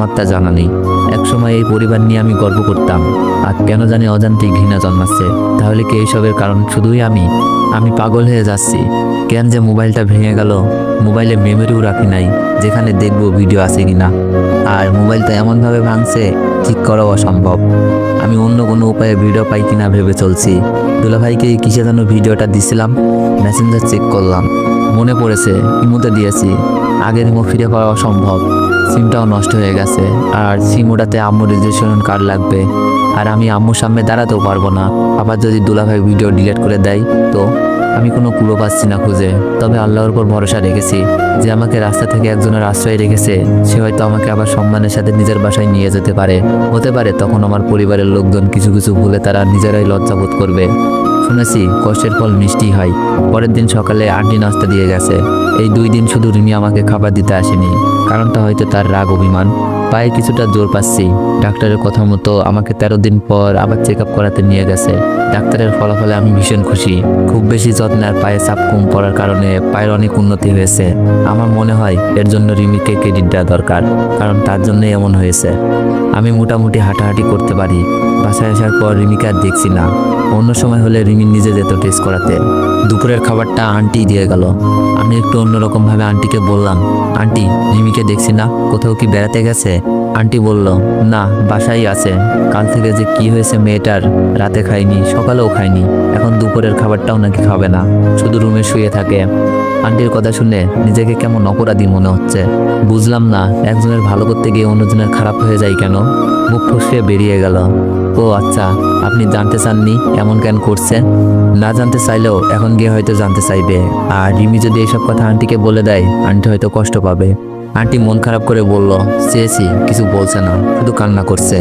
আমার তা জানা নেই। একসময় এই পরিবার নিয়ে আমি গর্ব করতাম, আর কেন জানি অজান্তেই ঘৃণা জন্মাচ্ছে। তাহলে কি এইসবের কারণ শুধুই আমি? আমি পাগল হয়ে যাচ্ছি। কেন যে মোবাইলটা ভেঙে গেল, মোবাইলে মেমোরিও রাখি নাই যেখানে দেখবো ভিডিও আছে কিনা। আর মোবাইলটা এমনভাবে ভাঙছে ঠিক করাও অসম্ভব। আমি অন্য কোনো উপায়ে ভিডিও পাই কিনা ভেবে চলছি। দুলাভাইকে কিসে যেন ভিডিওটা দিছিলাম, মেসেঞ্জার চেক করলাম, মনে পড়েছে ইমোতে দিয়েছি। আগের ইমো ফিরে পাওয়া অসম্ভব, সিমটাও নষ্ট হয়ে গেছে। আর সিম ওটাতে আম্মুর রেজিস্ট্রেশন কার্ড লাগবে, আর আমি আম্মুর সামনে দাঁড়াতেও পারবো না। আবার যদি দুলাভাই ভিডিও ডিলিট করে দেয় তো? আমি কোনো কুলো পাচ্ছি না খুঁজে। তবে আল্লাহর উপর ভরসা রেখেছি যে আমাকে রাস্তা থেকে একজনের আশ্রয় রেখেছে, সে হয়তো আমাকে আবার সম্মানের সাথে নিজের বাসায় নিয়ে যেতে পারে। হতে পারে তখন আমার পরিবারের লোকজন কিছু কিছু ভুলে তারা নিজেরাই লজ্জাবোধ করবে। শুনেছি কষ্টের ফল মিষ্টি হয়। পরের দিন সকালে আন্টি নাস্তা দিয়ে গেছে। এই 2 দিন শুধু রিমি আমাকে খাবার দিতে আসেনি, কারণটা হয়তো তার রাগ অভিমান। পায়ে কিছুটা জোর পাচ্ছি। ডাক্তারের কথা মতো আমাকে 13 দিন পর আবার চেক আপ করাতে নিয়ে গেছে। ডাক্তারের ফলাফলে আমি ভীষণ খুশি। খুব বেশি যত্নে আর পায়ে চাপ কম পড়ার কারণে পায়ের অনেক উন্নতি হয়েছে। আমার মনে হয় এর জন্য রিমিকে ক্রেডিট দেওয়া দরকার, কারণ তার জন্যই এমন হয়েছে। আমি মোটামুটি হাঁটাহাঁটি করতে পারি। বাসায় আসার পর রিমিকে আর দেখছি না। অন্য সময় হলে রিমি নিজে যেত টেস্ট করাতে। দুপুরের খাবারটা আন্টি দিয়ে গেল। আমি একটু অন্যরকমভাবে আন্টিকে বললাম, আন্টি রিমিকে দেখছি না, কোথাও কি বেড়াতে গেছে? আন্টি বলল, না বাসায় আছে। কাল থেকে যে কি হয়েছে মেয়েটার, রাতে খায়নি, সকালেও খায়নি, এখন দুপুরের খাবারটাও নাকি খাবে না, শুধু রুমে শুয়ে থাকে। আন্টির কথা শুনে নিজেকে কেমন অপরাধী মনে হচ্ছে। বুঝলাম না একজনের ভালো করতে গিয়ে অন্যজনের খারাপ হয়ে যায় কেন। মুখ ফসকে বেরিয়ে গেল, ও আচ্ছা, আপনি জানতে চাননি এমন কেন করছে? না জানতে চাইলেও এখন গিয়ে হয়তো জানতে চাইবে। আর রিমি যদি এইসব কথা আন্টিকে বলে দেয়, আন্টি হয়তো কষ্ট পাবে। আন্টি মন খারাপ করে বলল, চেয়েছি, কিছু বলছে না, শুধু কান্না করছে।